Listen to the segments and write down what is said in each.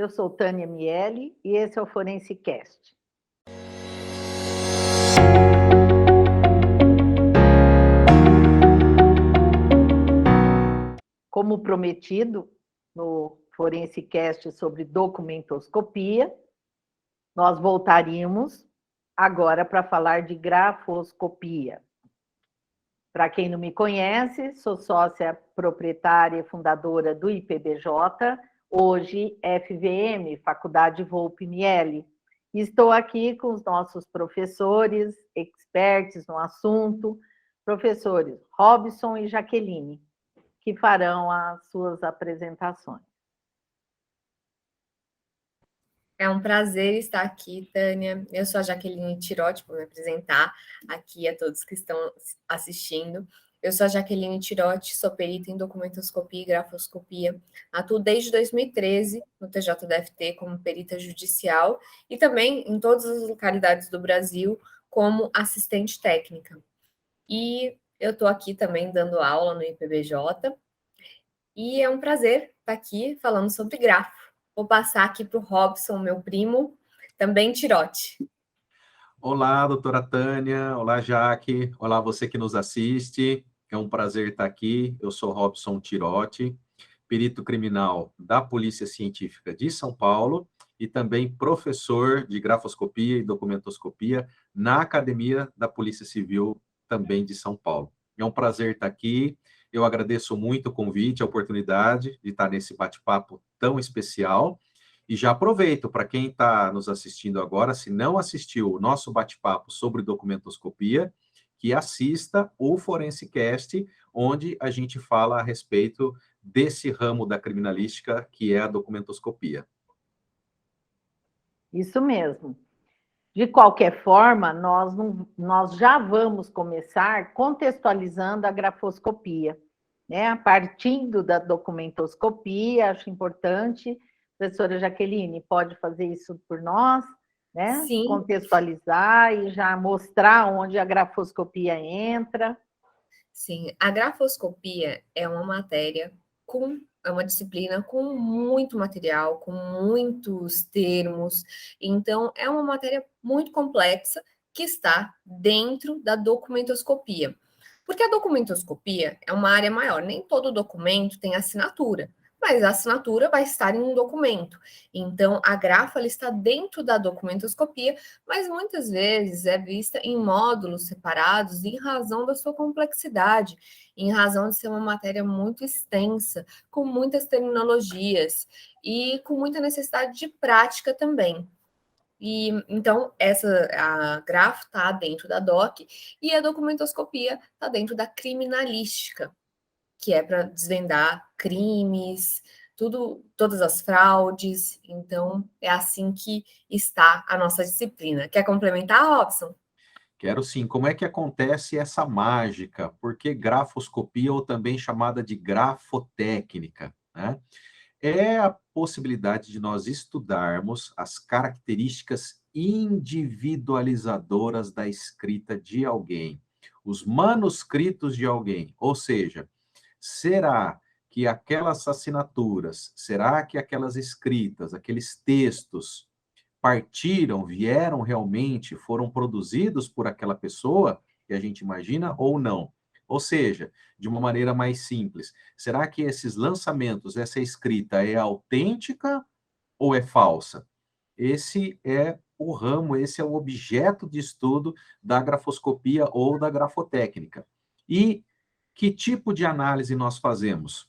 Eu sou Tânia Miele e esse é o ForenseCast. Como prometido no ForenseCast sobre documentoscopia, nós voltaríamos agora para falar de grafoscopia. Para quem não me conhece, sou sócia proprietária e fundadora do IPBJ, hoje FVM, Faculdade Volpi Miele. Estou aqui com os nossos professores, experts no assunto, professores Robson e Jaqueline, que farão as suas apresentações. É um prazer estar aqui, Tânia. Eu sou a Jaqueline Tirotti, vou me apresentar aqui a todos que estão assistindo. Eu sou a Jaqueline Tirotti, sou perita em documentoscopia e grafoscopia. Atuo desde 2013 no TJDFT como perita judicial e também em todas as localidades do Brasil como assistente técnica. E eu estou aqui também dando aula no IPBJ. E é um prazer estar aqui falando sobre grafo. Vou passar aqui para o Robson, meu primo, também Tirotti. Olá, doutora Tânia. Olá, Jaque. Olá, você que nos assiste. É um prazer estar aqui. Eu sou Robson Tirotti, perito criminal da Polícia Científica de São Paulo e também professor de grafoscopia e documentoscopia na Academia da Polícia Civil também de São Paulo. É um prazer estar aqui. Eu agradeço muito o convite, a oportunidade de estar nesse bate-papo tão especial. E já aproveito para quem está nos assistindo agora, se não assistiu o nosso bate-papo sobre documentoscopia, que assista o ForenseCast, onde a gente fala a respeito desse ramo da criminalística, que é a documentoscopia. Isso mesmo. De qualquer forma, nós já vamos começar contextualizando a grafoscopia, né? Partindo da documentoscopia, acho importante. Professora Jaqueline, pode fazer isso por nós, né? Sim. Contextualizar e já mostrar onde a grafoscopia entra. Sim, a grafoscopia é uma disciplina com muito material, com muitos termos. Então, é uma matéria muito complexa que está dentro da documentoscopia. Porque a documentoscopia é uma área maior, nem todo documento tem assinatura, mas a assinatura vai estar em um documento. Então, a grafa ela está dentro da documentoscopia, mas muitas vezes é vista em módulos separados em razão da sua complexidade, em razão de ser uma matéria muito extensa, com muitas terminologias e com muita necessidade de prática também. E então a grafo está dentro da DOC e a documentoscopia está dentro da criminalística, que é para desvendar crimes, todas as fraudes. Então, é assim que está a nossa disciplina. Quer complementar, Robson? Quero sim. Como é que acontece essa mágica? Por que grafoscopia, ou também chamada de grafotécnica, né? É a possibilidade de nós estudarmos as características individualizadoras da escrita de alguém, os manuscritos de alguém. Ou seja, será que aquelas assinaturas, será que aquelas escritas, aqueles textos vieram realmente, foram produzidos por aquela pessoa que a gente imagina ou não? Ou seja, de uma maneira mais simples, será que esses lançamentos, essa escrita é autêntica ou é falsa? Esse é o ramo, esse é o objeto de estudo da grafoscopia ou da grafotécnica. E que tipo de análise nós fazemos?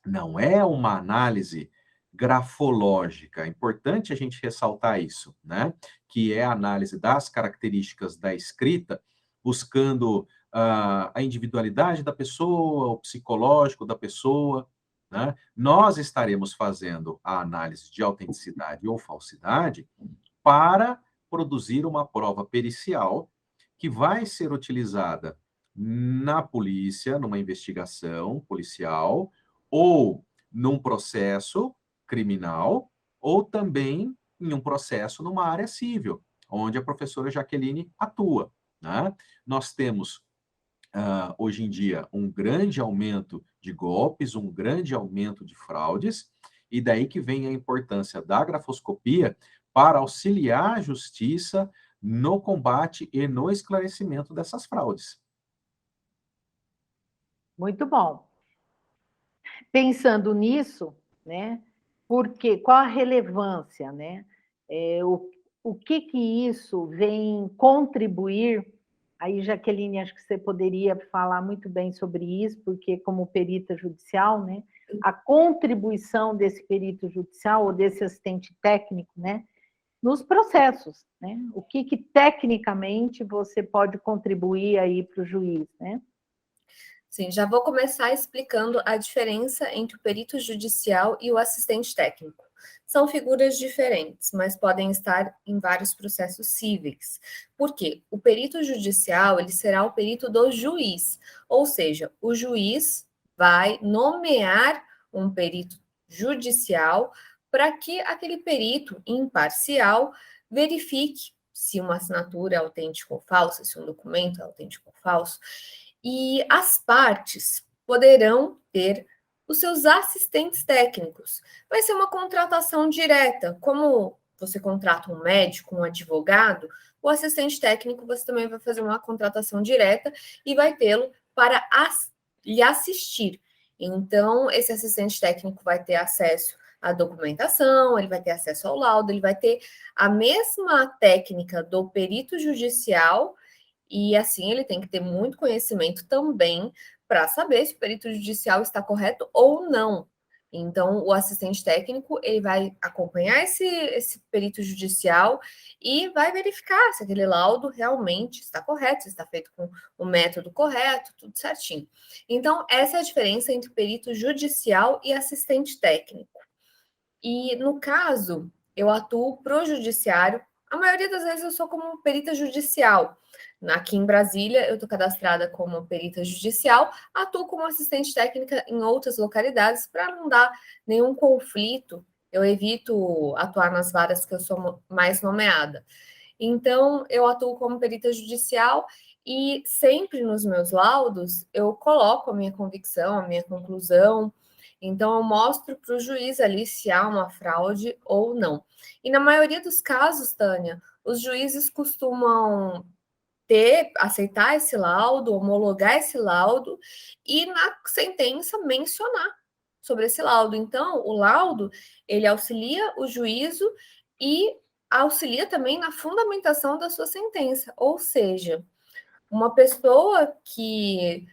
Não é uma análise grafológica, é importante a gente ressaltar isso, né? Que é a análise das características da escrita, buscando a individualidade da pessoa, o psicológico da pessoa, né? Nós estaremos fazendo a análise de autenticidade ou falsidade para produzir uma prova pericial que vai ser utilizada na polícia, numa investigação policial, ou num processo criminal, ou também em um processo numa área civil, onde a professora Jaqueline atua, né? Nós temos, hoje em dia, um grande aumento de golpes, um grande aumento de fraudes, E daí que vem a importância da grafoscopia para auxiliar a justiça no combate e no esclarecimento dessas fraudes. Muito bom. Pensando nisso, né? Porque qual a relevância, né? O que isso vem contribuir? Aí, Jaqueline, acho que você poderia falar muito bem sobre isso, porque como perita judicial, né? A contribuição desse perito judicial ou desse assistente técnico, né? Nos processos, né? O que tecnicamente você pode contribuir aí para o juiz, né? Sim, já vou começar explicando a diferença entre o perito judicial e o assistente técnico. São figuras diferentes, mas podem estar em vários processos cíveis. Por quê? O perito judicial, ele será o perito do juiz, ou seja, o juiz vai nomear um perito judicial para que aquele perito imparcial verifique se uma assinatura é autêntica ou falsa, se um documento é autêntico ou falso, e as partes poderão ter os seus assistentes técnicos. Vai ser uma contratação direta, como você contrata um médico, um advogado, o assistente técnico você também vai fazer uma contratação direta e vai tê-lo para lhe assistir. Então, esse assistente técnico vai ter acesso à documentação, ele vai ter acesso ao laudo, ele vai ter a mesma técnica do perito judicial. E assim, ele tem que ter muito conhecimento também para saber se o perito judicial está correto ou não. Então, o assistente técnico, ele vai acompanhar esse perito judicial e vai verificar se aquele laudo realmente está correto, se está feito com o método correto, tudo certinho. Então, essa é a diferença entre perito judicial e assistente técnico. E, no caso, eu atuo para o judiciário. A maioria das vezes eu sou como perita judicial. Aqui em Brasília, eu estou cadastrada como perita judicial, atuo como assistente técnica em outras localidades para não dar nenhum conflito. Eu evito atuar nas varas que eu sou mais nomeada. Então, eu atuo como perita judicial e sempre nos meus laudos eu coloco a minha convicção, a minha conclusão. Então, eu mostro para o juiz ali se há uma fraude ou não. E na maioria dos casos, Tânia, os juízes costumam aceitar esse laudo, homologar esse laudo e na sentença mencionar sobre esse laudo. Então, o laudo, ele auxilia o juízo e auxilia também na fundamentação da sua sentença. Ou seja, uma pessoa que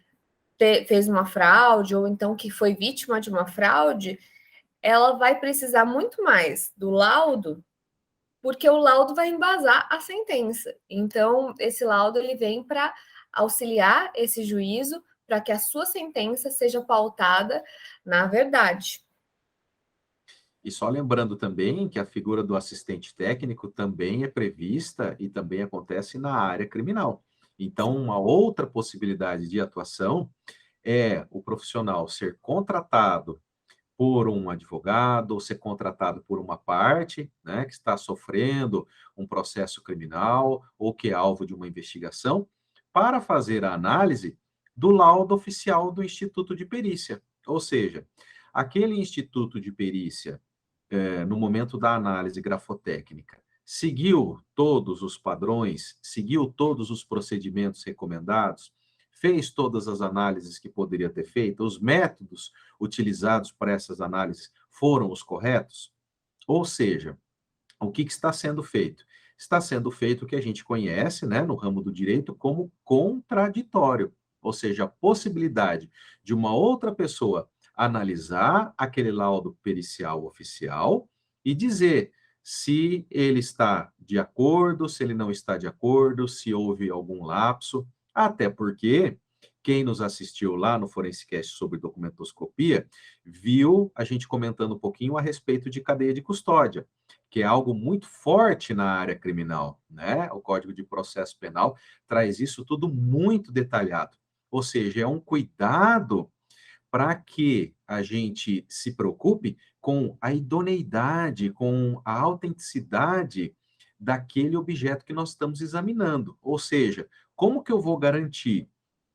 fez uma fraude ou então que foi vítima de uma fraude, ela vai precisar muito mais do laudo, porque o laudo vai embasar a sentença. Então, esse laudo ele vem para auxiliar esse juízo para que a sua sentença seja pautada na verdade. E só lembrando também que a figura do assistente técnico também é prevista e também acontece na área criminal. Então, uma outra possibilidade de atuação é o profissional ser contratado por um advogado ou ser contratado por uma parte, né, que está sofrendo um processo criminal ou que é alvo de uma investigação, para fazer a análise do laudo oficial do Instituto de Perícia. Ou seja, aquele Instituto de Perícia, no momento da análise grafotécnica, seguiu todos os padrões, seguiu todos os procedimentos recomendados, fez todas as análises que poderia ter feito, os métodos utilizados para essas análises foram os corretos? Ou seja, o que está sendo feito? Está sendo feito o que a gente conhece, né, no ramo do direito como contraditório, ou seja, a possibilidade de uma outra pessoa analisar aquele laudo pericial oficial e dizer se ele está de acordo, se ele não está de acordo, se houve algum lapso, até porque quem nos assistiu lá no Forensicast sobre documentoscopia viu a gente comentando um pouquinho a respeito de cadeia de custódia, que é algo muito forte na área criminal, né? O Código de Processo Penal traz isso tudo muito detalhado. Ou seja, é um cuidado para que a gente se preocupe com a idoneidade, com a autenticidade daquele objeto que nós estamos examinando. Ou seja, como que eu vou garantir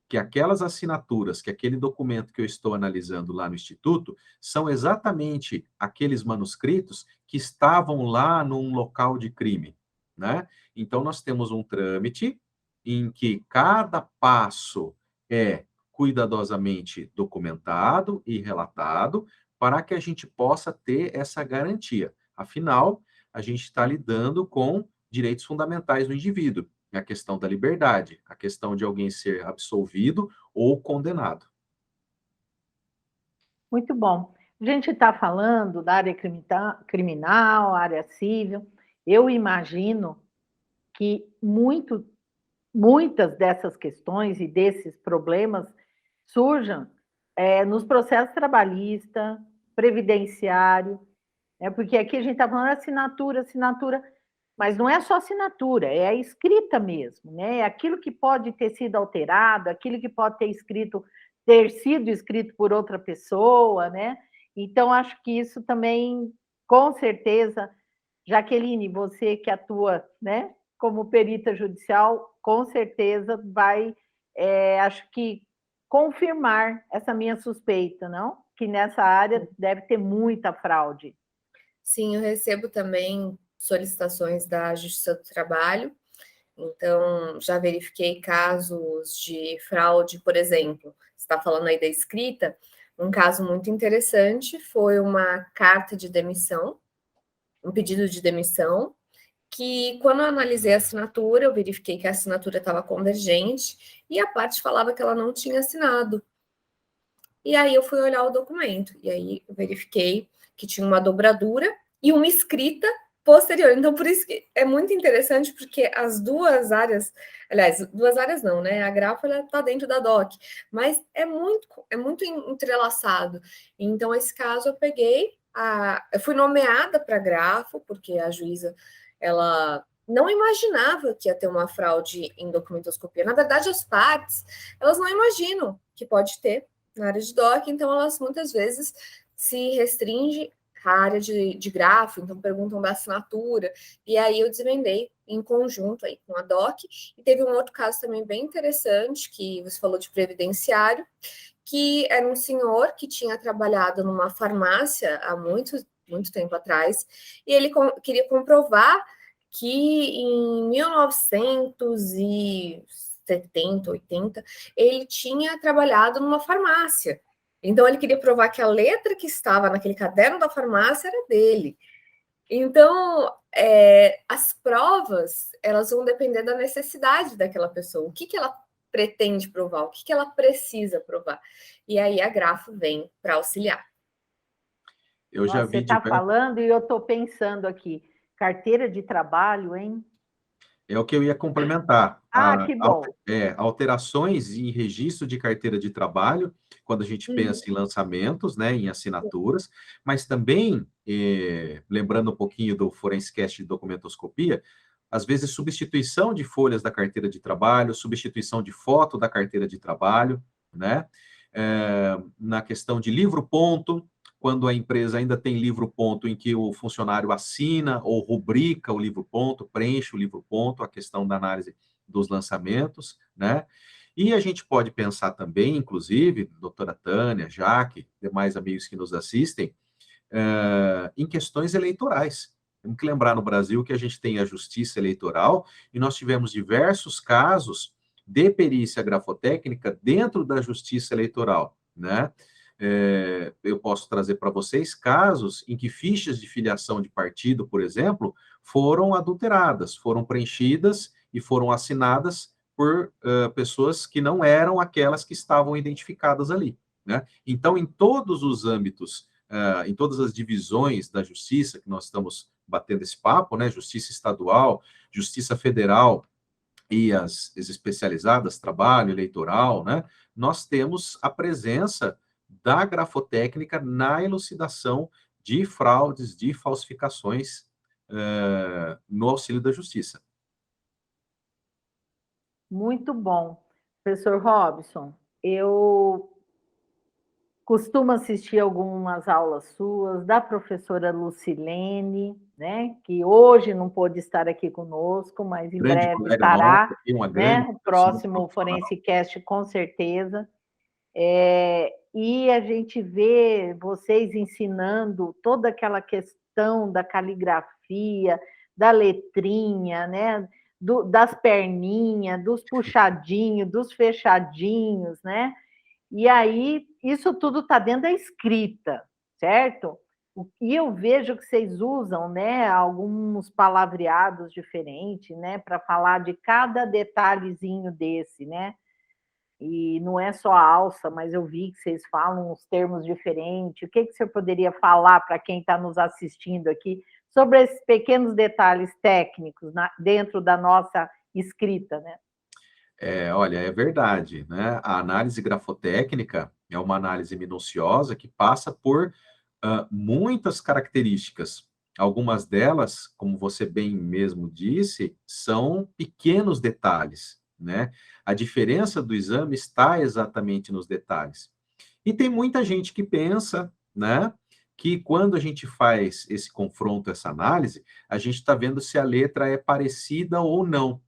que aquelas assinaturas, que aquele documento que eu estou analisando lá no Instituto, são exatamente aqueles manuscritos que estavam lá num local de crime, né? Então, nós temos um trâmite em que cada passo é cuidadosamente documentado e relatado para que a gente possa ter essa garantia. Afinal, a gente está lidando com direitos fundamentais do indivíduo, a questão da liberdade, a questão de alguém ser absolvido ou condenado. Muito bom. A gente está falando da área criminal, área civil. Eu imagino que muitas dessas questões e desses problemas surjam nos processos trabalhista, previdenciário, porque aqui a gente está falando assinatura, assinatura, mas não é só assinatura, é a escrita mesmo, né? É aquilo que pode ter sido alterado, aquilo que pode ter sido escrito por outra pessoa, né? Então, acho que isso também, com certeza, Jaqueline, você que atua, né, como perita judicial, com certeza vai, acho que, confirmar essa minha suspeita, não? Que nessa área deve ter muita fraude. Sim, eu recebo também solicitações da Justiça do Trabalho, então já verifiquei casos de fraude, por exemplo, você está falando aí da escrita, um caso muito interessante foi uma carta de demissão, um pedido de demissão, que quando eu analisei a assinatura, eu verifiquei que a assinatura estava convergente e a parte falava que ela não tinha assinado. E aí eu fui olhar o documento, e aí eu verifiquei que tinha uma dobradura e uma escrita posterior. Então, por isso que é muito interessante, porque as duas áreas, aliás, duas áreas não, né? A Grafo está dentro da DOC, mas é muito entrelaçado. Então, esse caso eu peguei, eu fui nomeada para a Grafo, porque a juíza, ela não imaginava que ia ter uma fraude em documentoscopia. Na verdade, as partes, elas não imaginam que pode ter na área de DOC, então elas muitas vezes se restringem à área de grafo, então perguntam da assinatura, e aí eu desvendei em conjunto aí com a DOC, e teve um outro caso também bem interessante, que você falou de previdenciário, que era um senhor que tinha trabalhado numa farmácia há muito tempo atrás, e ele queria comprovar que em 1970, 80, ele tinha trabalhado numa farmácia. Então, ele queria provar que a letra que estava naquele caderno da farmácia era dele. Então, as provas, elas vão depender da necessidade daquela pessoa. O que ela pretende provar? O que ela precisa provar? E aí a Grafo vem para auxiliar. Eu já Nossa, vi você está falando e eu estou pensando aqui. Carteira de trabalho, hein? É o que eu ia complementar. Que bom. Alterações em registro de carteira de trabalho, quando a gente pensa em lançamentos, né, em assinaturas, mas também, lembrando um pouquinho do Forensicast de documentoscopia, às vezes substituição de folhas da carteira de trabalho, substituição de foto da carteira de trabalho, né? Na questão de livro-ponto, quando a empresa ainda tem livro-ponto em que o funcionário assina ou rubrica o livro-ponto, preenche o livro-ponto, a questão da análise dos lançamentos, né? E a gente pode pensar também, inclusive, doutora Tânia, Jaque, demais amigos que nos assistem, em questões eleitorais. Temos que lembrar no Brasil que a gente tem a justiça eleitoral e nós tivemos diversos casos de perícia grafotécnica dentro da justiça eleitoral, né? Eu posso trazer para vocês casos em que fichas de filiação de partido, por exemplo, foram adulteradas, foram preenchidas e foram assinadas por pessoas que não eram aquelas que estavam identificadas ali, né? Então, em todos os âmbitos, em todas as divisões da justiça que nós estamos batendo esse papo, né? Justiça estadual, justiça federal e as especializadas, trabalho, eleitoral, né? Nós temos a presença da grafotécnica na elucidação de fraudes, de falsificações no auxílio da justiça. Muito bom. Professor Robson, eu costumo assistir algumas aulas suas, da professora Lucilene, né, que hoje não pôde estar aqui conosco, mas em Grande breve colega nosso, estará, uma né, grande o pessoa próximo profissional. ForenseCast com certeza. E a gente vê vocês ensinando toda aquela questão da caligrafia, da letrinha, né? Das perninhas, dos puxadinhos, dos fechadinhos, né? E aí, isso tudo está dentro da escrita, certo? E eu vejo que vocês usam, né, alguns palavreados diferentes, né, para falar de cada detalhezinho desse, né? E não é só a alça, mas eu vi que vocês falam uns termos diferentes. O que você poderia falar para quem está nos assistindo aqui sobre esses pequenos detalhes técnicos dentro da nossa escrita, né? Olha, é verdade, né? A análise grafotécnica é uma análise minuciosa que passa por muitas características. Algumas delas, como você bem mesmo disse, são pequenos detalhes, né? A diferença do exame está exatamente nos detalhes. E tem muita gente que pensa, né, que quando a gente faz esse confronto, essa análise, a gente está vendo se a letra é parecida ou não,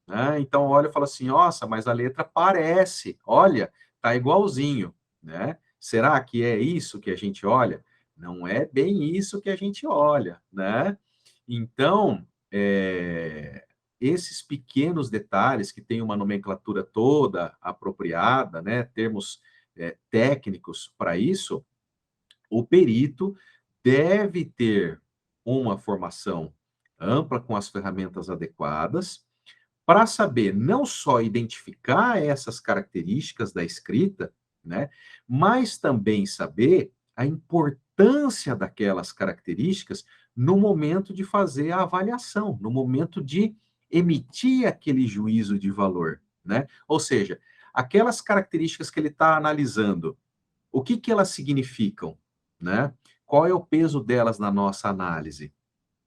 né? Então, olha e fala assim, nossa, mas a letra parece, olha, tá igualzinho, né? Será que é isso que a gente olha? Não é bem isso que a gente olha, né? Então, esses pequenos detalhes que têm uma nomenclatura toda apropriada, né? Termos técnicos para isso, o perito deve ter uma formação ampla com as ferramentas adequadas, para saber não só identificar essas características da escrita, né, mas também saber a importância daquelas características no momento de fazer a avaliação, no momento de emitir aquele juízo de valor, né? Ou seja, aquelas características que ele está analisando, o que que elas significam, né? Qual é o peso delas na nossa análise?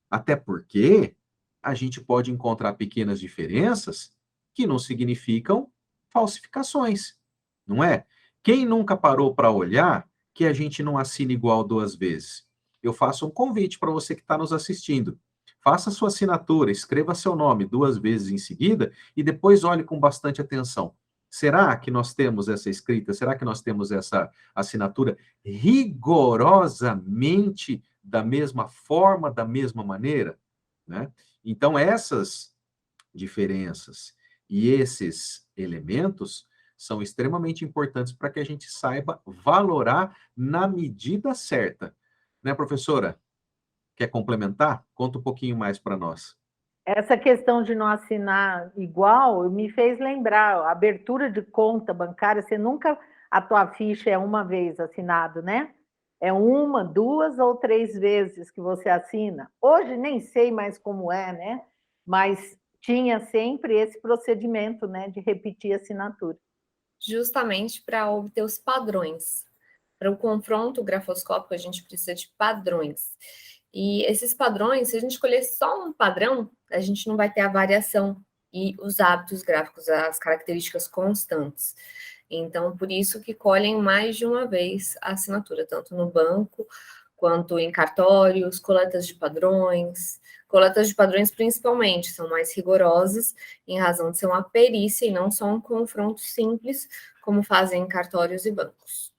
Até porque a gente pode encontrar pequenas diferenças que não significam falsificações, não é? Quem nunca parou para olhar que a gente não assina igual duas vezes? Eu faço um convite para você que está nos assistindo. Faça sua assinatura, escreva seu nome duas vezes em seguida e depois olhe com bastante atenção. Será que nós temos essa escrita? Será que nós temos essa assinatura rigorosamente da mesma forma, da mesma maneira, né? Então, essas diferenças e esses elementos são extremamente importantes para que a gente saiba valorar na medida certa. Né, professora? Quer complementar? Conta um pouquinho mais para nós. Essa questão de não assinar igual me fez lembrar, a abertura de conta bancária, você nunca, a tua ficha é uma vez assinado, né? É uma, duas ou três vezes que você assina. Hoje nem sei mais como é, né? Mas tinha sempre esse procedimento, né, de repetir a assinatura. Justamente para obter os padrões. Para o confronto grafoscópico, a gente precisa de padrões. E esses padrões, se a gente escolher só um padrão, a gente não vai ter a variação e os hábitos gráficos, as características constantes. Então, por isso que colhem mais de uma vez a assinatura, tanto no banco, quanto em cartórios, coletas de padrões. Coletas de padrões, principalmente, são mais rigorosas, em razão de ser uma perícia e não só um confronto simples, como fazem em cartórios e bancos.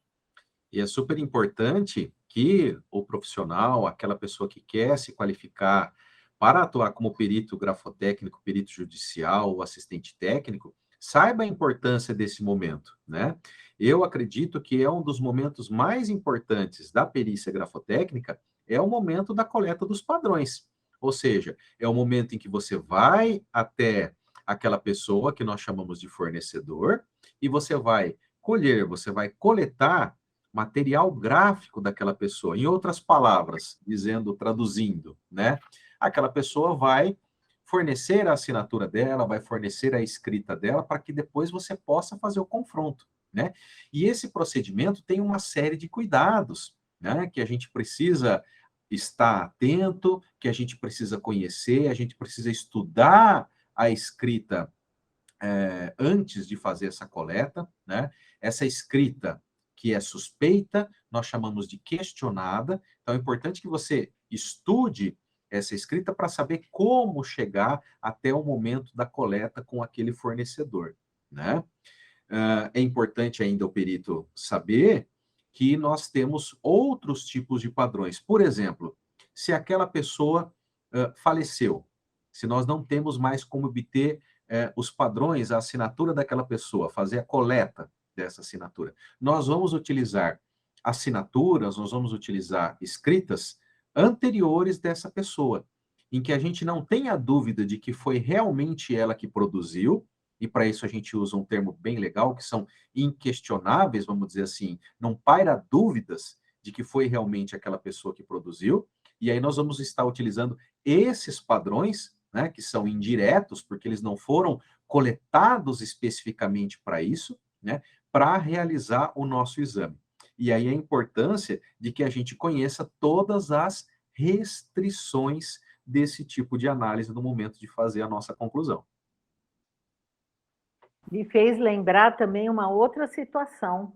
E é super importante que o profissional, aquela pessoa que quer se qualificar para atuar como perito grafotécnico, perito judicial ou assistente técnico, saiba a importância desse momento, né? Eu acredito que é um dos momentos mais importantes da perícia grafotécnica, é o momento da coleta dos padrões. Ou seja, é o momento em que você vai até aquela pessoa que nós chamamos de fornecedor e você vai colher, você vai coletar material gráfico daquela pessoa. Em outras palavras, dizendo, traduzindo, né? Aquela pessoa vai fornecer a assinatura dela, vai fornecer a escrita dela, para que depois você possa fazer o confronto, né? E esse procedimento tem uma série de cuidados, né? Que a gente precisa estar atento, que a gente precisa conhecer, a gente precisa estudar a escrita antes de fazer essa coleta, né? Essa escrita que é suspeita, nós chamamos de questionada. Então, é importante que você estude essa escrita para saber como chegar até o momento da coleta com aquele fornecedor, né? É importante ainda o perito saber que nós temos outros tipos de padrões. Por exemplo, se aquela pessoa faleceu, se nós não temos mais como obter os padrões, a assinatura daquela pessoa, fazer a coleta dessa assinatura, nós vamos utilizar assinaturas, nós vamos utilizar escritas anteriores dessa pessoa, em que a gente não tenha dúvida de que foi realmente ela que produziu, e para isso a gente usa um termo bem legal, que são inquestionáveis, vamos dizer assim, não paira dúvidas de que foi realmente aquela pessoa que produziu, e aí nós vamos estar utilizando esses padrões, né, que são indiretos, porque eles não foram coletados especificamente para isso, né, para realizar o nosso exame. E aí a importância de que a gente conheça todas as restrições desse tipo de análise no momento de fazer a nossa conclusão. Me fez lembrar também uma outra situação,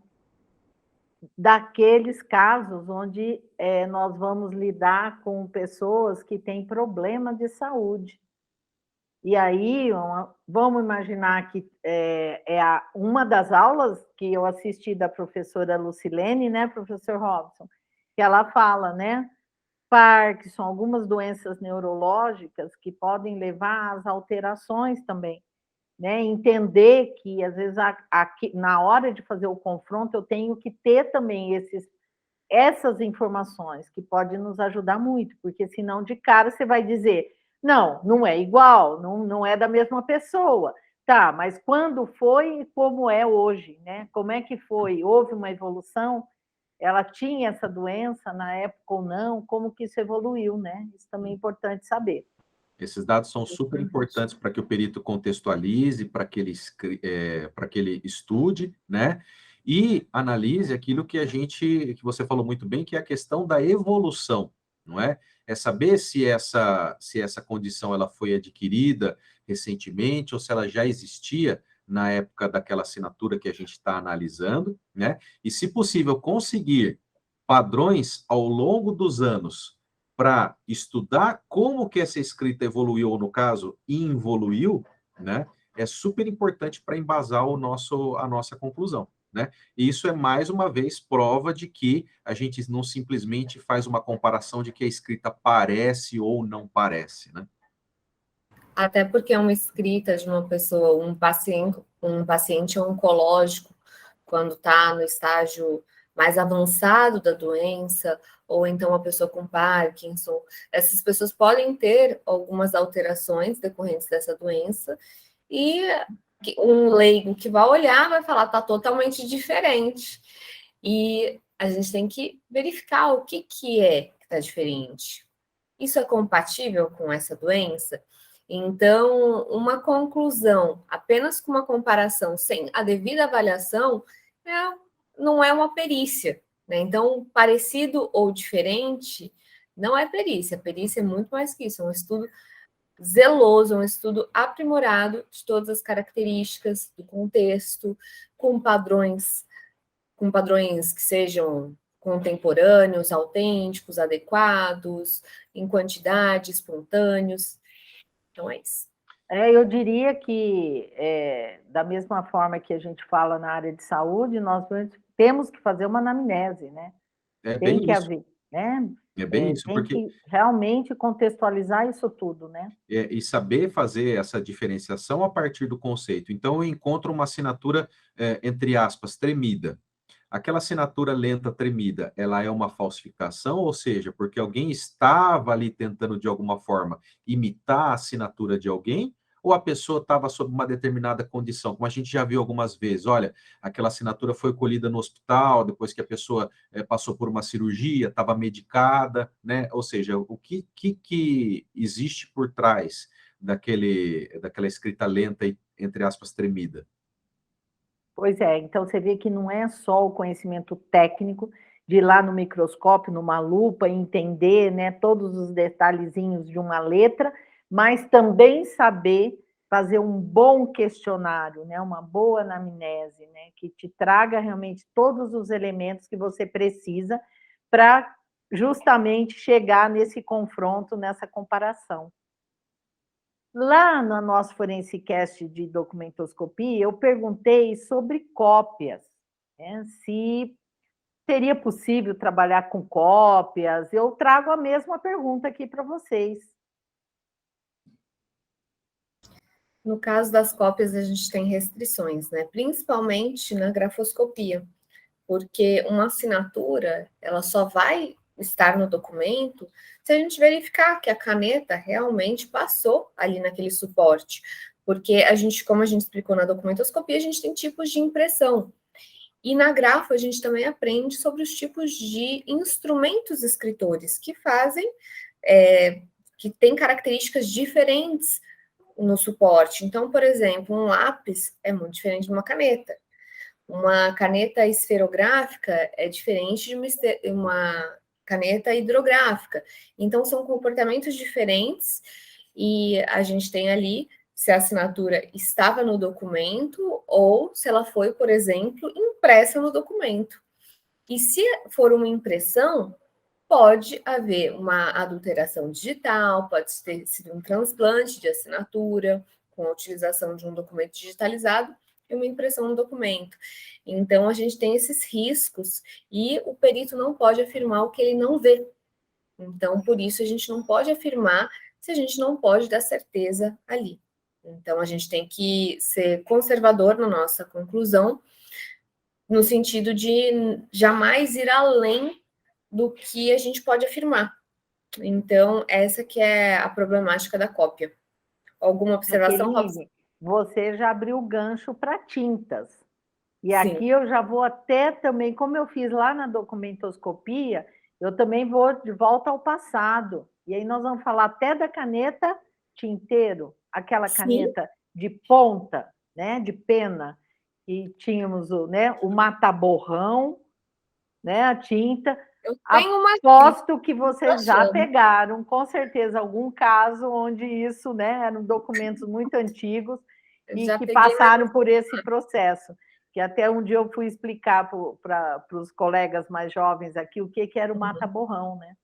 daqueles casos onde nós vamos lidar com pessoas que têm problema de saúde. E aí, vamos imaginar que uma das aulas que eu assisti da professora Lucilene, né, professor Robson, que ela fala, né, Parkinson, algumas doenças neurológicas que podem levar às alterações também, né? Entender que, às vezes, na hora de fazer o confronto, eu tenho que ter também essas informações, que podem nos ajudar muito, porque senão, de cara, você vai dizer, não, não é igual, não é da mesma pessoa. Tá, mas quando foi e como é hoje, né? Como é que foi? Houve uma evolução? Ela tinha essa doença na época ou não? Como que isso evoluiu, né? Isso também é importante saber. Esses dados são super importantes para que o perito contextualize, para que ele estude, né? E analise aquilo que você falou muito bem, que é a questão da evolução, não é? É saber se essa condição ela foi adquirida recentemente ou se ela já existia na época daquela assinatura que a gente está analisando, né? E, se possível, conseguir padrões ao longo dos anos para estudar como que essa escrita evoluiu, ou no caso, involuiu, né? É super importante para embasar a nossa conclusão, né? E isso é, mais uma vez, prova de que a gente não simplesmente faz uma comparação de que a escrita parece ou não parece, né? Até porque uma escrita de uma pessoa, um paciente oncológico, quando está no estágio mais avançado da doença, ou então uma pessoa com Parkinson, essas pessoas podem ter algumas alterações decorrentes dessa doença, e um leigo que vai olhar vai falar, está totalmente diferente. E a gente tem que verificar o que é que está diferente. Isso é compatível com essa doença? Então, uma conclusão apenas com uma comparação sem a devida avaliação não é uma perícia, né? Então, parecido ou diferente não é perícia. A perícia é muito mais que isso, é um estudo zeloso, um estudo aprimorado de todas as características do contexto, com padrões que sejam contemporâneos, autênticos, adequados, em quantidade, espontâneos. Então, é isso. Eu diria que, da mesma forma que a gente fala na área de saúde, nós temos que fazer uma anamnese, né? É Tem bem que isso. haver, né? É bem isso, Tem porque que realmente contextualizar isso tudo, né? e saber fazer essa diferenciação a partir do conceito. Então, eu encontro uma assinatura, entre aspas, tremida. Aquela assinatura lenta tremida, ela é uma falsificação, ou seja, porque alguém estava ali tentando, de alguma forma, imitar a assinatura de alguém, ou a pessoa estava sob uma determinada condição, como a gente já viu algumas vezes. Olha, aquela assinatura foi colhida no hospital, depois que a pessoa passou por uma cirurgia, estava medicada, né? Ou seja, o que existe por trás daquela escrita lenta e, entre aspas, tremida? Pois é, então você vê que não é só o conhecimento técnico de ir lá no microscópio, numa lupa, e entender, né, todos os detalhezinhos de uma letra, mas também saber fazer um bom questionário, né, uma boa anamnese, né, que te traga realmente todos os elementos que você precisa para justamente chegar nesse confronto, nessa comparação. Lá no nosso Forensicast de documentoscopia, eu perguntei sobre cópias, né? Se seria possível trabalhar com cópias. Eu trago a mesma pergunta aqui para vocês. No caso das cópias, a gente tem restrições, né? Principalmente na grafoscopia, porque uma assinatura, ela só vai estar no documento se a gente verificar que a caneta realmente passou ali naquele suporte. Porque a gente, como a gente explicou na documentoscopia, a gente tem tipos de impressão. E na grafo, a gente também aprende sobre os tipos de instrumentos escritores que fazem, que têm características diferentes no suporte. Então, por exemplo, um lápis é muito diferente de uma caneta. Uma caneta esferográfica é diferente de uma caneta hidrográfica. Então, são comportamentos diferentes e a gente tem ali se a assinatura estava no documento ou se ela foi, por exemplo, impressa no documento. E se for uma impressão, pode haver uma adulteração digital, pode ter sido um transplante de assinatura, com a utilização de um documento digitalizado e uma impressão no documento. Então, a gente tem esses riscos e o perito não pode afirmar o que ele não vê. Então, por isso, a gente não pode afirmar se a gente não pode dar certeza ali. Então, a gente tem que ser conservador na nossa conclusão, no sentido de jamais ir além do que a gente pode afirmar. Então, essa que é a problemática da cópia. Alguma observação, Robson? Você já abriu o gancho para tintas. E Sim. Aqui eu já vou até também, como eu fiz lá na documentoscopia, eu também vou de volta ao passado. E aí nós vamos falar até da caneta tinteiro, aquela caneta de ponta, né, de pena, e tínhamos o mata-borrão, né, a tinta. Eu tenho uma Aposto que vocês já pegaram, com certeza, algum caso onde isso, né, eram documentos muito antigos e que passaram por esse processo. Que até um dia eu fui explicar para os colegas mais jovens aqui o que era o mata-borrão, né?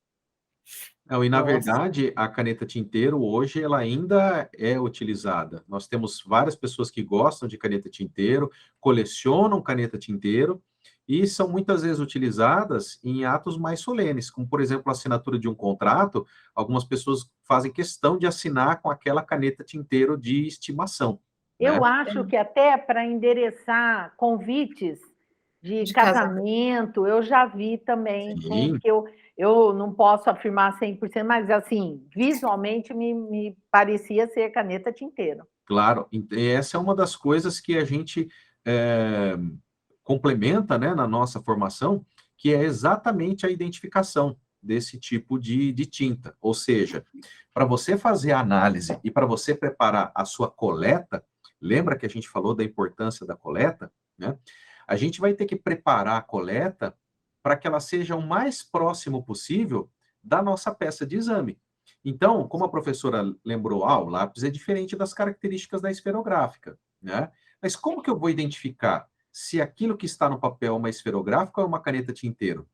Não, e na verdade, a caneta tinteiro hoje ela ainda é utilizada. Nós temos várias pessoas que gostam de caneta tinteiro, colecionam caneta tinteiro e são muitas vezes utilizadas em atos mais solenes, como por exemplo a assinatura de um contrato. Algumas pessoas fazem questão de assinar com aquela caneta tinteiro de estimação. Eu né? acho que até para endereçar convites de casamento, eu já vi também, que eu não posso afirmar 100%, mas assim, visualmente me parecia ser caneta tinteiro. Claro, essa é uma das coisas que a gente complementa, né, na nossa formação, que é exatamente a identificação desse tipo de tinta. Ou seja, para você fazer a análise e para você preparar a sua coleta, lembra que a gente falou da importância da coleta, né? A gente vai ter que preparar a coleta para que ela seja o mais próximo possível da nossa peça de exame. Então, como a professora lembrou, o lápis é diferente das características da esferográfica, né? Mas como que eu vou identificar se aquilo que está no papel é uma esferográfica ou é uma caneta tinteiro?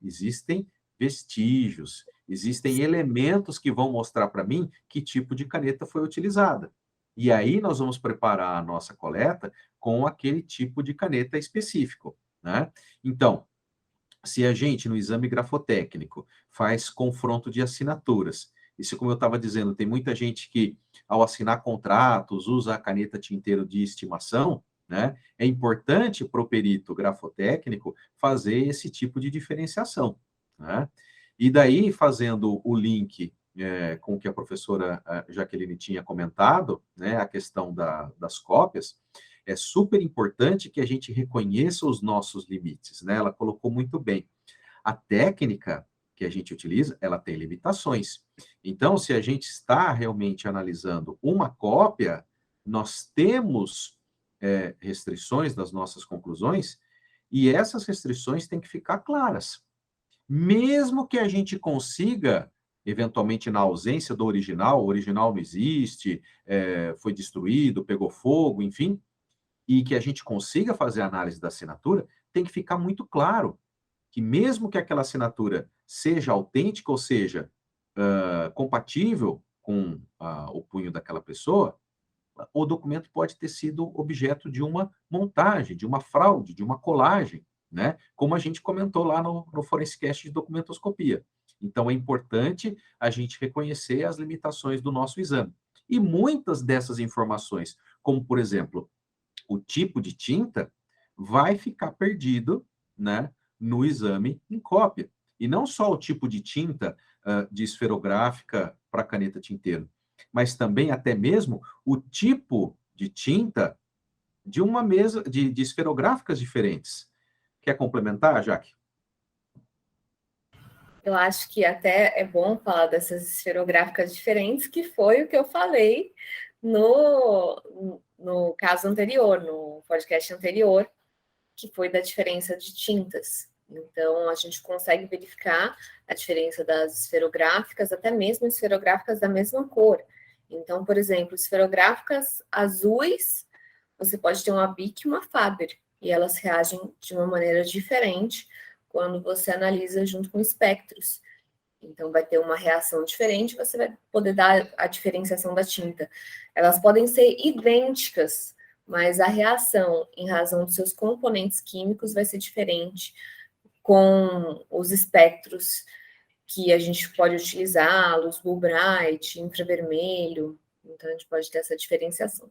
Existem vestígios, existem elementos que vão mostrar para mim que tipo de caneta foi utilizada. E aí nós vamos preparar a nossa coleta com aquele tipo de caneta específico, né? Então, se a gente, no exame grafotécnico, faz confronto de assinaturas, isso, como eu estava dizendo, tem muita gente que, ao assinar contratos, usa a caneta tinteiro de estimação, né? É importante para o perito grafotécnico fazer esse tipo de diferenciação, né? E daí, fazendo o link com o que a professora Jaqueline tinha comentado, né, a questão das cópias, é super importante que a gente reconheça os nossos limites, né? Ela colocou muito bem. A técnica que a gente utiliza, ela tem limitações. Então, se a gente está realmente analisando uma cópia, nós temos restrições das nossas conclusões, e essas restrições têm que ficar claras. Mesmo que a gente consiga, eventualmente na ausência do original, o original não existe, foi destruído, pegou fogo, enfim, e que a gente consiga fazer a análise da assinatura, tem que ficar muito claro que mesmo que aquela assinatura seja autêntica, ou seja, compatível com o punho daquela pessoa, o documento pode ter sido objeto de uma montagem, de uma fraude, de uma colagem, né? Como a gente comentou lá no Forensicast de documentoscopia. Então, é importante a gente reconhecer as limitações do nosso exame. E muitas dessas informações, como, por exemplo, o tipo de tinta, vai ficar perdido, né, no exame em cópia. E não só o tipo de tinta de esferográfica para caneta tinteiro, mas também até mesmo o tipo de tinta de uma mesa de esferográficas diferentes. Quer complementar, Jaque? Eu acho que até é bom falar dessas esferográficas diferentes, que foi o que eu falei no caso anterior, no podcast anterior, que foi da diferença de tintas. Então, a gente consegue verificar a diferença das esferográficas, até mesmo esferográficas da mesma cor. Então, por exemplo, esferográficas azuis, você pode ter uma Bic e uma Faber, e elas reagem de uma maneira diferente quando você analisa junto com espectros. Então, vai ter uma reação diferente, você vai poder dar a diferenciação da tinta. Elas podem ser idênticas, mas a reação, em razão dos seus componentes químicos, vai ser diferente com os espectros que a gente pode utilizar, luz blue bright, infravermelho. Então, a gente pode ter essa diferenciação.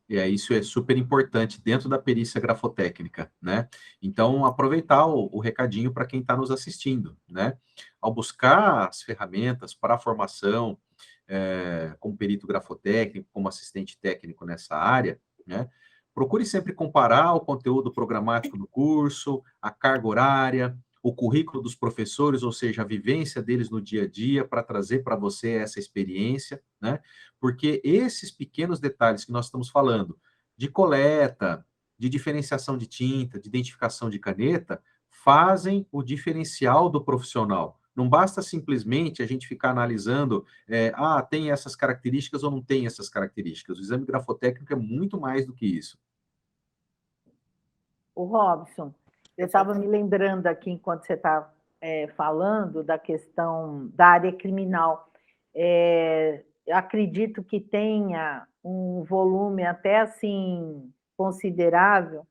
Isso é super importante dentro da perícia grafotécnica, né? Então, aproveitar o recadinho para quem está nos assistindo, né? Ao buscar as ferramentas para a formação, como perito grafotécnico, como assistente técnico nessa área, né? Procure sempre comparar o conteúdo programático do curso, a carga horária, o currículo dos professores, ou seja, a vivência deles no dia a dia, para trazer para você essa experiência, né? Porque esses pequenos detalhes que nós estamos falando, de coleta, de diferenciação de tinta, de identificação de caneta, fazem o diferencial do profissional. Não basta simplesmente a gente ficar analisando, tem essas características ou não tem essas características. O exame grafotécnico é muito mais do que isso. O Robson, eu estava me lembrando aqui, enquanto você está falando, da questão da área criminal. Acredito que tenha um volume até assim considerável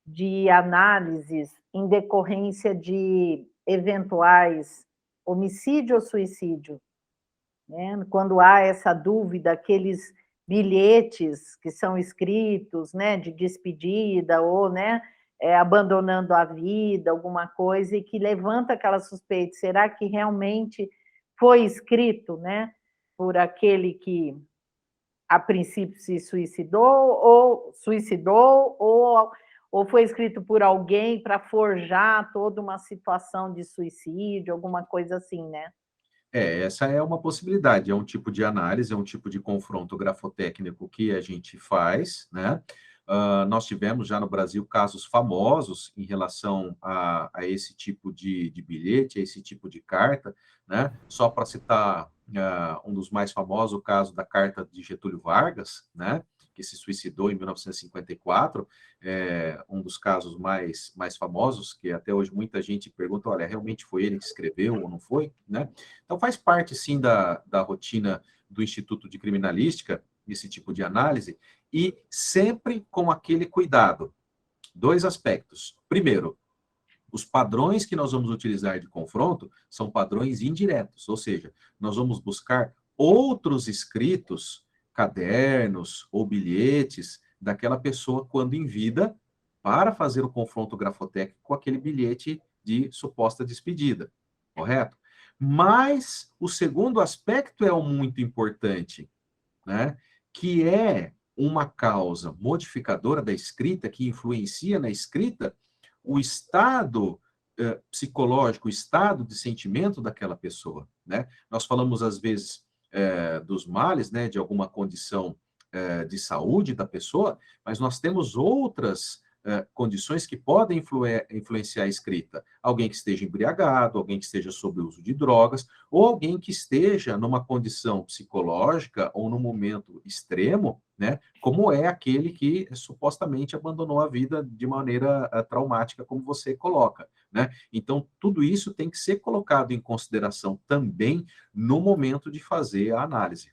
de análises em decorrência de eventuais homicídio ou suicídio, né? Quando há essa dúvida, aqueles bilhetes que são escritos, né, de despedida ou, né, abandonando a vida, alguma coisa, e que levanta aquela suspeita, será que realmente foi escrito, né, por aquele que a princípio se suicidou ou foi escrito por alguém para forjar toda uma situação de suicídio, alguma coisa assim, né? Essa é uma possibilidade, é um tipo de análise, é um tipo de confronto grafotécnico que a gente faz, né? Nós tivemos já no Brasil casos famosos em relação a esse tipo de bilhete, a esse tipo de carta, né? Só para citar um dos mais famosos, o caso da carta de Getúlio Vargas, né? Que se suicidou em 1954, um dos casos mais famosos, que até hoje muita gente pergunta, olha, realmente foi ele que escreveu ou não foi, né? Então, faz parte, sim, da rotina do Instituto de Criminalística, esse tipo de análise, e sempre com aquele cuidado. Dois aspectos. Primeiro, os padrões que nós vamos utilizar de confronto são padrões indiretos, ou seja, nós vamos buscar outros escritos, cadernos ou bilhetes daquela pessoa quando em vida, para fazer o confronto grafotécnico com aquele bilhete de suposta despedida, correto? Mas o segundo aspecto é o muito importante, né? Que é uma causa modificadora da escrita, que influencia na escrita o estado psicológico, o estado de sentimento daquela pessoa, né? Nós falamos, às vezes, dos males, né? De alguma condição de saúde da pessoa, mas nós temos outras condições que podem influenciar a escrita. Alguém que esteja embriagado, alguém que esteja sob o uso de drogas, ou alguém que esteja numa condição psicológica ou num momento extremo, né, como é aquele que supostamente abandonou a vida de maneira traumática, como você coloca, né? Então, tudo isso tem que ser colocado em consideração também no momento de fazer a análise.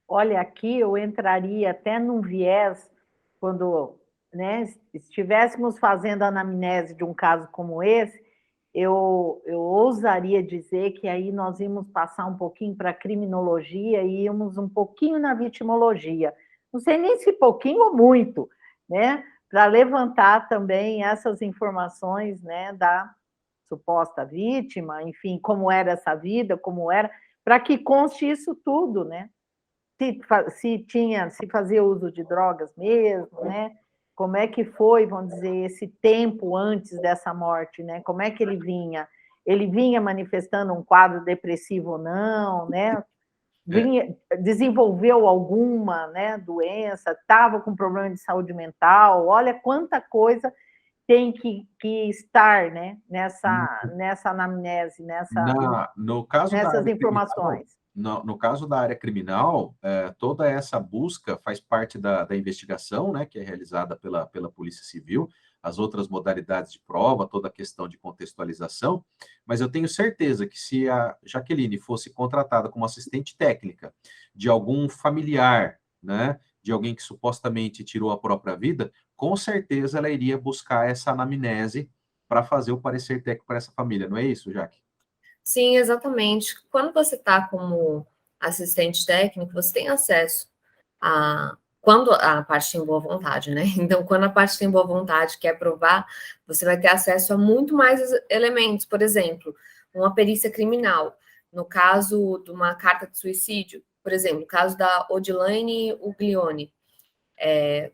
Olha, aqui eu entraria até num viés, quando, né, estivéssemos fazendo a anamnese de um caso como esse, eu ousaria dizer que aí nós íamos passar um pouquinho para a criminologia e íamos um pouquinho na vitimologia. Não sei nem se pouquinho ou muito, né? Para levantar também essas informações, né, da suposta vítima, enfim, como era essa vida, como era, para que conste isso tudo, né? Se fazia uso de drogas mesmo, né? Como é que foi, vamos dizer, esse tempo antes dessa morte, né? Como é que ele vinha? Ele vinha manifestando um quadro depressivo ou não, né? Desenvolveu alguma, né, doença, estava com problema de saúde mental. Olha quanta coisa tem que estar, né, nessa anamnese, No caso da nessas área criminal, informações. no caso da área criminal, toda essa busca faz parte da investigação, né, que é realizada pela Polícia Civil, as outras modalidades de prova, toda a questão de contextualização, mas eu tenho certeza que se a Jaqueline fosse contratada como assistente técnica de algum familiar, né, de alguém que supostamente tirou a própria vida, com certeza ela iria buscar essa anamnese para fazer o parecer técnico para essa família, não é isso, Jaque? Sim, exatamente. Quando você está como assistente técnico, você tem acesso a. Quando a parte tem boa vontade, né? Então, quando a parte tem boa vontade, quer provar, você vai ter acesso a muito mais elementos. Por exemplo, uma perícia criminal. No caso de uma carta de suicídio, por exemplo, no caso da Odilane Uglione. É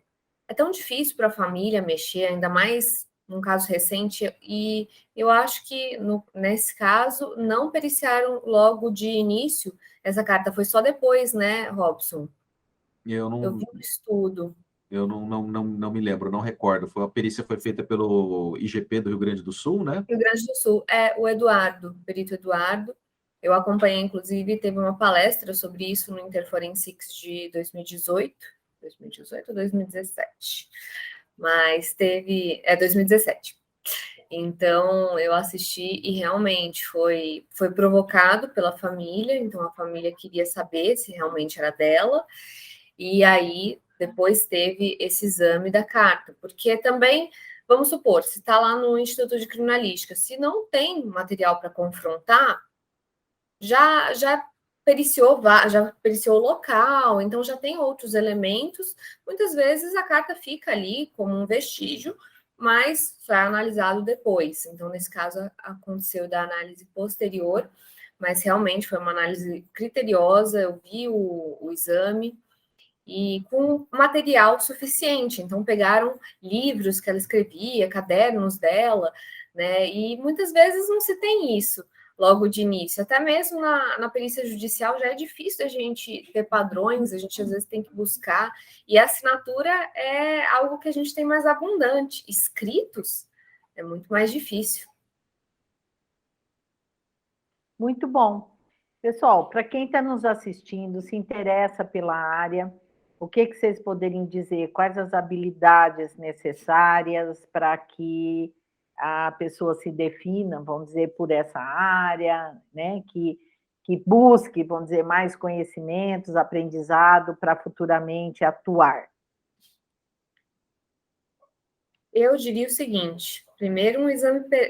tão difícil para a família mexer, ainda mais num caso recente, e eu acho que nesse caso não periciaram logo de início essa carta, foi só depois, né, Robson? Eu Eu não, vi um estudo. eu não me lembro, não recordo. A perícia foi feita pelo IGP do Rio Grande do Sul, né? Rio Grande do Sul, é o Eduardo, o perito Eduardo. Eu acompanhei, inclusive, teve uma palestra sobre isso no Interforensics de 2018 ou 2017, mas teve, 2017. Então, eu assisti e realmente foi provocado pela família, então a família queria saber se realmente era dela, e aí depois teve esse exame da carta, porque também, vamos supor, se está lá no Instituto de Criminalística, se não tem material para confrontar, já já periciou o local, então já tem outros elementos. Muitas vezes a carta fica ali como um vestígio, mas foi analisado depois. Então, nesse caso, aconteceu da análise posterior, mas realmente foi uma análise criteriosa. Eu vi o exame e com material suficiente. Então, pegaram livros que ela escrevia, cadernos dela, né? E muitas vezes não se tem isso logo de início. Até mesmo na perícia judicial já é difícil a gente ter padrões, a gente às vezes tem que buscar. E a assinatura é algo que a gente tem mais abundante. Escritos é muito mais difícil. Muito bom. Pessoal, para quem está nos assistindo, se interessa pela área, o que vocês poderiam dizer? Quais as habilidades necessárias para que a pessoa se defina, vamos dizer, por essa área, né? Que busque, vamos dizer, mais conhecimentos, aprendizado para futuramente atuar. Eu diria o seguinte: primeiro,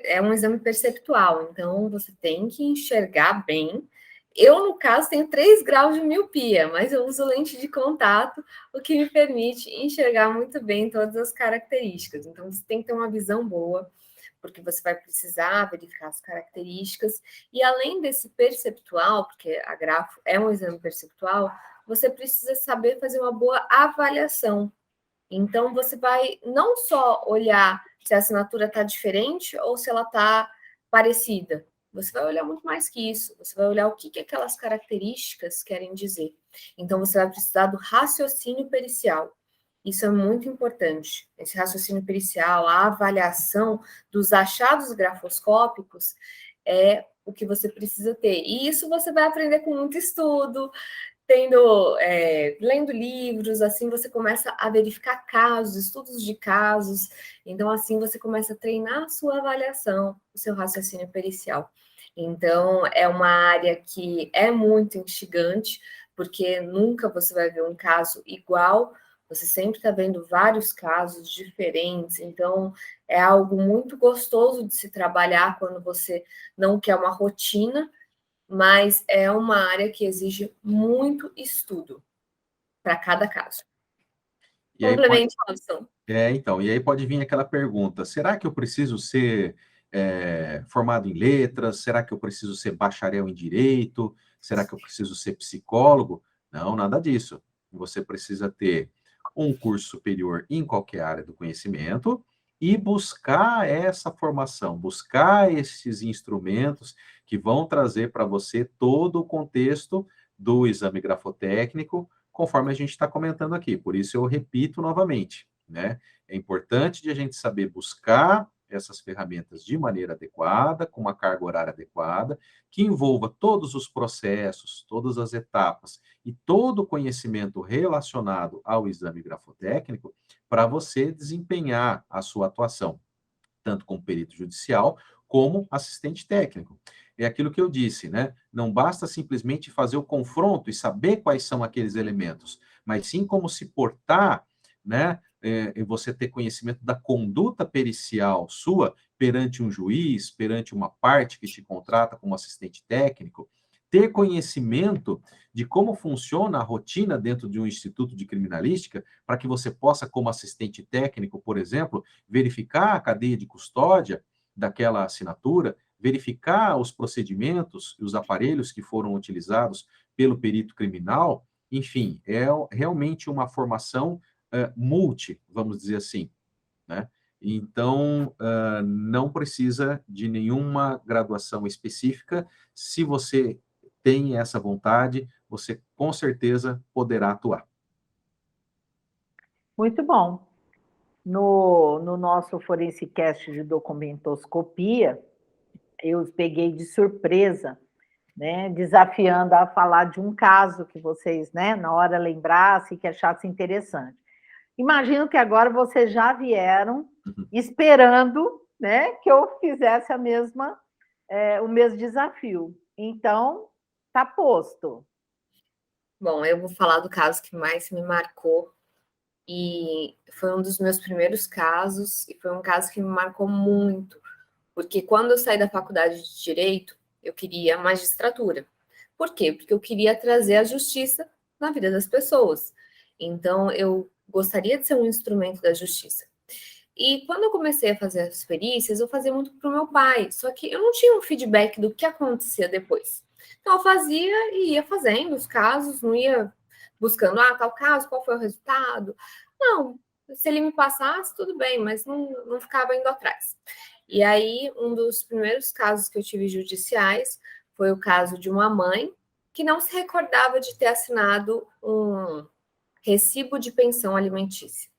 é um exame perceptual, então você tem que enxergar bem. Eu, no caso, tenho 3 graus de miopia, mas eu uso lente de contato, o que me permite enxergar muito bem todas as características. Então, você tem que ter uma visão boa, porque você vai precisar verificar as características. E além desse perceptual, porque a grafo é um exame perceptual, você precisa saber fazer uma boa avaliação. Então, você vai não só olhar se a assinatura está diferente ou se ela está parecida. Você vai olhar muito mais que isso. Você vai olhar o que aquelas características querem dizer. Então, você vai precisar do raciocínio pericial. Isso é muito importante. Esse raciocínio pericial, a avaliação dos achados grafoscópicos é o que você precisa ter. E isso você vai aprender com muito estudo, lendo livros, assim você começa a verificar casos, estudos de casos, então assim você começa a treinar a sua avaliação, o seu raciocínio pericial. Então, é uma área que é muito instigante, porque nunca você vai ver um caso igual, você sempre está vendo vários casos diferentes, então é algo muito gostoso de se trabalhar quando você não quer uma rotina, mas é uma área que exige muito estudo para cada caso. E aí pode, Complemente, Robson. então, e aí pode vir aquela pergunta: será que eu preciso ser formado em letras? Será que eu preciso ser bacharel em direito? Será que eu preciso ser psicólogo? Não, nada disso. Você precisa ter um curso superior em qualquer área do conhecimento e buscar essa formação, buscar esses instrumentos que vão trazer para você todo o contexto do exame grafotécnico, conforme a gente está comentando aqui. Por isso eu repito novamente, né? É importante de a gente saber buscar essas ferramentas de maneira adequada, com uma carga horária adequada, que envolva todos os processos, todas as etapas e todo o conhecimento relacionado ao exame grafotécnico para você desempenhar a sua atuação, tanto como perito judicial, como assistente técnico. É aquilo que eu disse, né? Não basta simplesmente fazer o confronto e saber quais são aqueles elementos, mas sim como se portar, né? E você ter conhecimento da conduta pericial sua perante um juiz, perante uma parte que te contrata como assistente técnico, ter conhecimento de como funciona a rotina dentro de um instituto de criminalística, para que você possa, como assistente técnico, por exemplo, verificar a cadeia de custódia daquela assinatura, verificar os procedimentos e os aparelhos que foram utilizados pelo perito criminal, enfim, é realmente uma formação multi, vamos dizer assim, né? Então, não precisa de nenhuma graduação específica. Se você tem essa vontade, você com certeza poderá atuar. Muito bom. No nosso Forensicast de documentoscopia, eu os peguei de surpresa, né, desafiando a falar de um caso que vocês, né, na hora lembrassem, que achassem interessante. Imagino que agora vocês já vieram esperando, né, que eu fizesse o mesmo desafio. Então, tá posto. Bom, eu vou falar do caso que mais me marcou e foi um dos meus primeiros casos e foi um caso que me marcou muito, porque quando eu saí da faculdade de Direito, eu queria magistratura. Por quê? Porque eu queria trazer a justiça na vida das pessoas. Então, eu gostaria de ser um instrumento da justiça. E quando eu comecei a fazer as perícias, eu fazia muito para o meu pai, só que eu não tinha um feedback do que acontecia depois. Então, eu fazia e ia fazendo os casos, não ia buscando, tal caso, qual foi o resultado. Não, se ele me passasse, tudo bem, mas não ficava indo atrás. E aí, um dos primeiros casos que eu tive judiciais foi o caso de uma mãe que não se recordava de ter assinado um recibo de pensão alimentícia.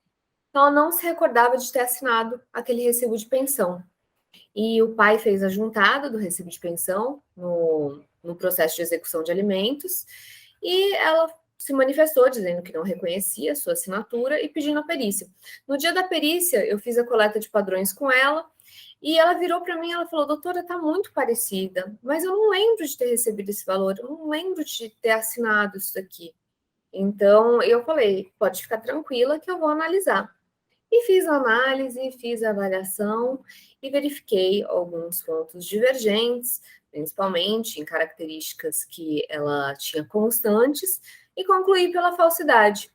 Então, ela não se recordava de ter assinado aquele recibo de pensão. E o pai fez a juntada do recibo de pensão no processo de execução de alimentos e ela se manifestou dizendo que não reconhecia a sua assinatura e pedindo a perícia. No dia da perícia, eu fiz a coleta de padrões com ela e ela virou para mim e ela falou: doutora, está muito parecida, mas eu não lembro de ter recebido esse valor, eu não lembro de ter assinado isso daqui. Então, eu falei: pode ficar tranquila que eu vou analisar. E fiz a análise, fiz a avaliação e verifiquei alguns pontos divergentes, principalmente em características que ela tinha constantes, e concluí pela falsidade.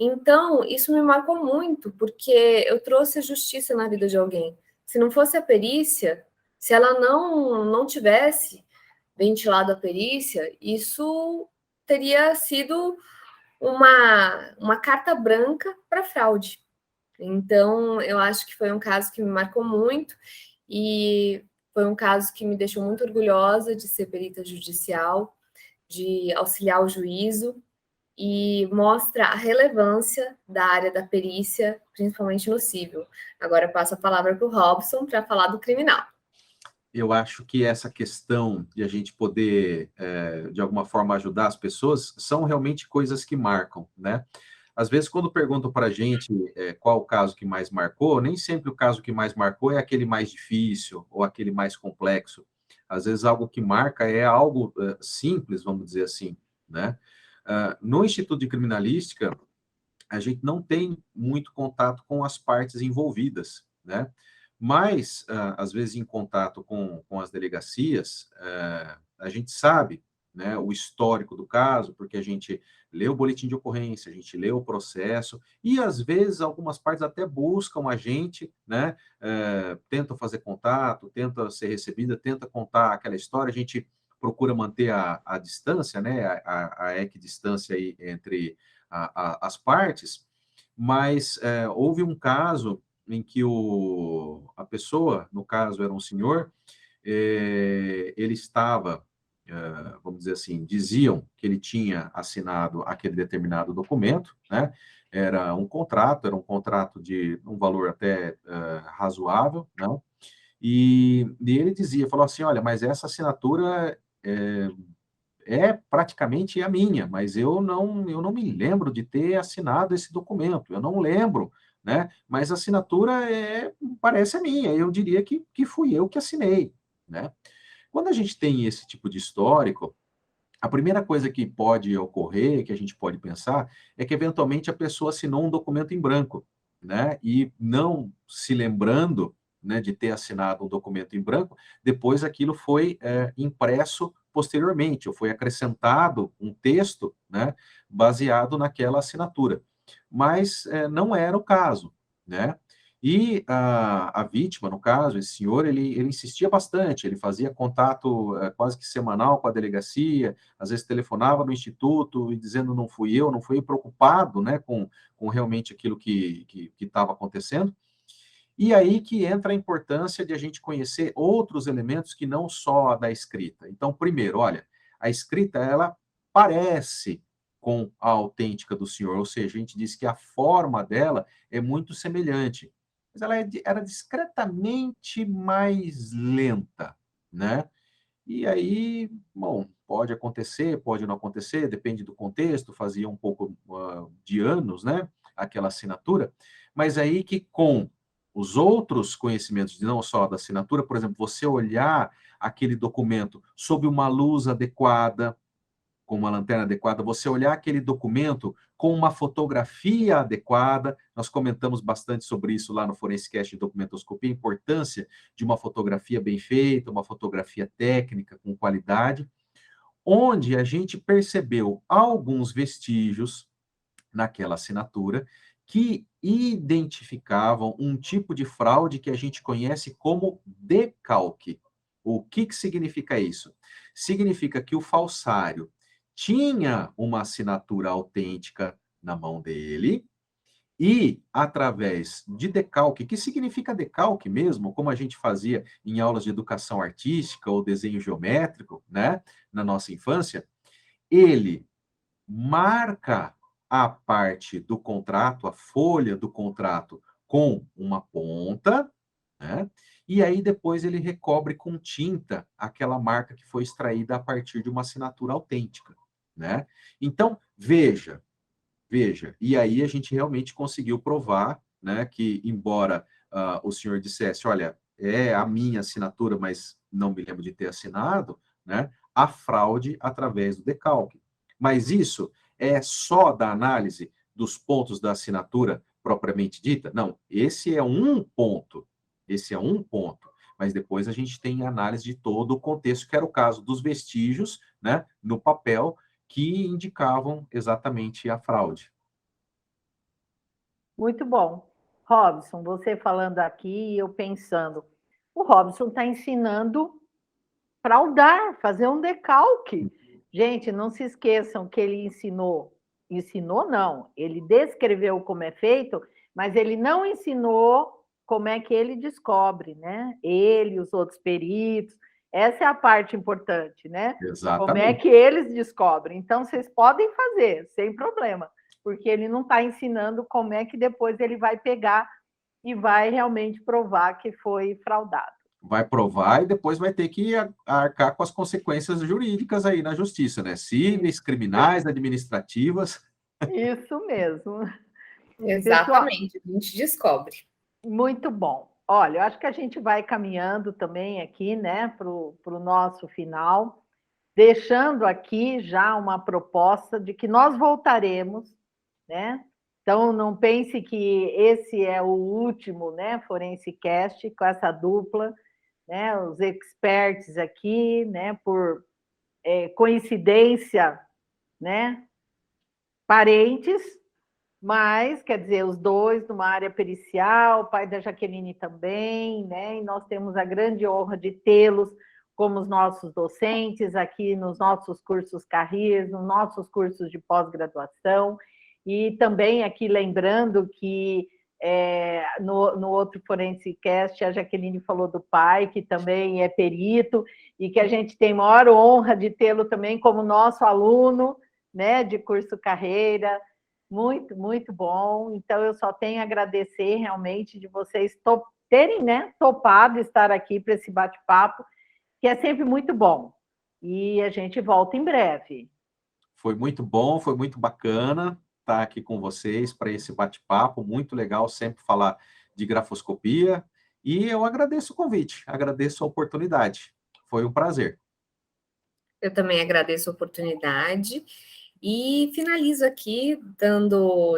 Então, isso me marcou muito, porque eu trouxe a justiça na vida de alguém. Se não fosse a perícia, se ela não tivesse ventilado a perícia, isso teria sido uma carta branca para fraude. Então, eu acho que foi um caso que me marcou muito e foi um caso que me deixou muito orgulhosa de ser perita judicial, de auxiliar o juízo e mostra a relevância da área da perícia, principalmente no civil. Agora eu passo a palavra para o Robson para falar do criminal. Eu acho que essa questão de a gente poder, de alguma forma, ajudar as pessoas, são realmente coisas que marcam, né? Às vezes, quando perguntam para a gente qual o caso que mais marcou, nem sempre o caso que mais marcou é aquele mais difícil ou aquele mais complexo. Às vezes, algo que marca é algo simples, vamos dizer assim, né? No Instituto de Criminalística, a gente não tem muito contato com as partes envolvidas, né? Mas, às vezes, em contato com as delegacias, a gente sabe, né, o histórico do caso, porque a gente lê o boletim de ocorrência, a gente lê o processo, e, às vezes, algumas partes até buscam a gente, né, tentam fazer contato, tenta ser recebida, tenta contar aquela história, a gente procura manter a distância, né, a equidistância aí entre as partes, mas houve um caso em que a pessoa, no caso era um senhor, ele estava, vamos dizer assim, diziam que ele tinha assinado aquele determinado documento, né? Era um contrato de um valor até razoável, né? E ele dizia, falou assim, olha, mas essa assinatura é praticamente a minha, mas eu não me lembro de ter assinado esse documento, eu não lembro, né? Mas a assinatura parece a minha, eu diria que fui eu que assinei, né? Quando a gente tem esse tipo de histórico, a primeira coisa que pode ocorrer, que a gente pode pensar, é que eventualmente a pessoa assinou um documento em branco, né? E não se lembrando, né, de ter assinado um documento em branco, depois aquilo foi impresso posteriormente, ou foi acrescentado um texto, né, baseado naquela assinatura. Mas não era o caso, né? E a vítima, no caso, esse senhor, ele insistia bastante, ele fazia contato quase que semanal com a delegacia, às vezes telefonava no instituto e dizendo não fui eu, não fui preocupado, né, com realmente aquilo que estava acontecendo. E aí que entra a importância de a gente conhecer outros elementos que não só a da escrita. Então, primeiro, olha, a escrita, ela parece com a autêntica do senhor, ou seja, a gente diz que a forma dela é muito semelhante, mas ela era discretamente mais lenta, né? E aí, bom, pode acontecer, pode não acontecer, depende do contexto, fazia um pouco de anos, né, aquela assinatura, mas aí que com os outros conhecimentos, não só da assinatura, por exemplo, você olhar aquele documento sob uma luz adequada, com uma lanterna adequada, você olhar aquele documento com uma fotografia adequada. Nós comentamos bastante sobre isso lá no Forensicast de Documentoscopia, a importância de uma fotografia bem feita, uma fotografia técnica com qualidade, onde a gente percebeu alguns vestígios naquela assinatura que identificavam um tipo de fraude que a gente conhece como decalque. O que significa isso? Significa que o falsário tinha uma assinatura autêntica na mão dele e, através de decalque, que significa decalque mesmo, como a gente fazia em aulas de educação artística ou desenho geométrico, né, na nossa infância, ele marca a parte do contrato, a folha do contrato, com uma ponta, né? E aí depois ele recobre com tinta aquela marca que foi extraída a partir de uma assinatura autêntica, né? Então, veja, e aí a gente realmente conseguiu provar, né, que embora o senhor dissesse, olha, é a minha assinatura, mas não me lembro de ter assinado, né, a fraude através do decalque. Mas isso é só da análise dos pontos da assinatura propriamente dita? Não, esse é um ponto, mas depois a gente tem a análise de todo o contexto, que era o caso dos vestígios, né, no papel, que indicavam exatamente a fraude. Muito bom. Robson, você falando aqui e eu pensando, o Robson está ensinando fraudar, fazer um decalque. Gente, não se esqueçam que ele ensinou não, ele descreveu como é feito, mas ele não ensinou como é que ele descobre, né? Ele e os outros peritos. Essa é a parte importante, né? Exatamente. Como é que eles descobrem? Então, vocês podem fazer, sem problema, porque ele não está ensinando como é que depois ele vai pegar e vai realmente provar que foi fraudado. Vai provar e depois vai ter que arcar com as consequências jurídicas aí na justiça, né? Cíveis, criminais, administrativas. Isso mesmo. Exatamente, a gente descobre. Muito bom. Olha, eu acho que a gente vai caminhando também aqui, né, para o nosso final, deixando aqui já uma proposta de que nós voltaremos, né? Então, não pense que esse é o último, né, ForenseCast, com essa dupla, né, os experts aqui, né, por coincidência, né, parentes, mas, quer dizer, os dois numa área pericial, o pai da Jaqueline também, né? E nós temos a grande honra de tê-los como os nossos docentes aqui nos nossos cursos Carris, nos nossos cursos de pós-graduação, e também aqui lembrando que no outro ForenseCast a Jaqueline falou do pai, que também é perito, e que a gente tem maior honra de tê-lo também como nosso aluno, né, de curso carreira. Muito, muito bom. Então, eu só tenho a agradecer realmente de vocês terem, né, topado estar aqui para esse bate-papo, que é sempre muito bom. E a gente volta em breve. Foi muito bom, foi muito bacana estar aqui com vocês para esse bate-papo. Muito legal sempre falar de grafoscopia. E eu agradeço o convite, agradeço a oportunidade. Foi um prazer. Eu também agradeço a oportunidade. E finalizo aqui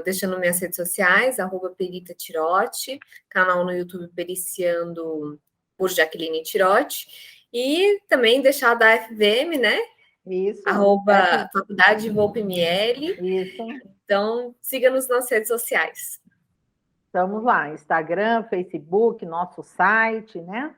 deixando minhas redes sociais, @Perita Tirotti, canal no YouTube Periciando por Jaqueline Tirotti, e também deixar da FVM, né? Isso. Faculdade VolpeML. Isso. Então, siga-nos nas redes sociais. Estamos lá, Instagram, Facebook, nosso site, né?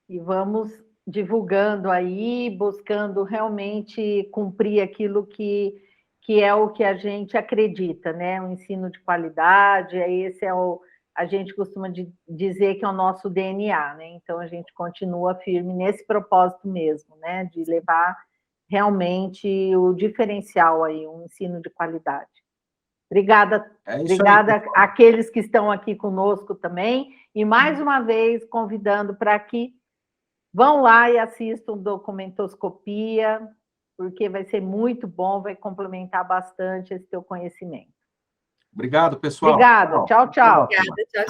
E vamos divulgando aí, buscando realmente cumprir aquilo que é o que a gente acredita, né? O ensino de qualidade, esse é a gente costuma dizer que é o nosso DNA, né? Então, a gente continua firme nesse propósito mesmo, né? De levar realmente o diferencial aí, um ensino de qualidade. Obrigada, obrigada àqueles que estão aqui conosco também, e mais uma vez convidando para que vão lá e assistam Documentoscopia, porque vai ser muito bom, vai complementar bastante esse teu conhecimento. Obrigado, pessoal. Obrigada. Tchau, tchau. Obrigada, tchau, tchau.